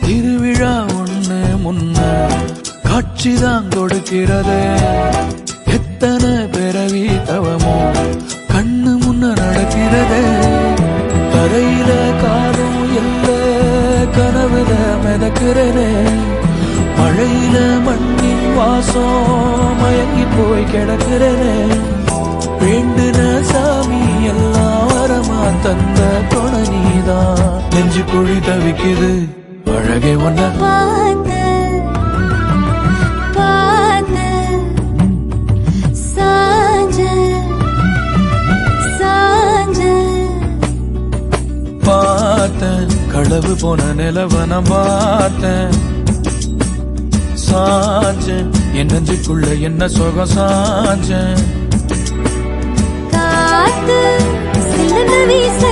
திருவிழா ஒண்ணு முன்ன காட்சிதான் கொடுக்கிறது. எத்தனை பிறவி தவமோ கண்ணு முன்ன நடக்கிறது. தரையில காலும் இல்ல கனவுல மிதக்கிறனே. மழையில மண்ணின் வாசம் மயங்கி போய் கிடக்கிறனே. வேண்டுன சாமி எல்லாம் வரமா தந்த துணை நீதான். நெஞ்சு குழி தவிக்குது அழகே ஒன்ன பார்த்தேன். களவு போன நிலவன பார்த்தேன். சாஞ்சேன் என் நெஞ்சுக்குள்ள என்ன சுகம் சாஞ்சேன். காத்து சிலந்து வீச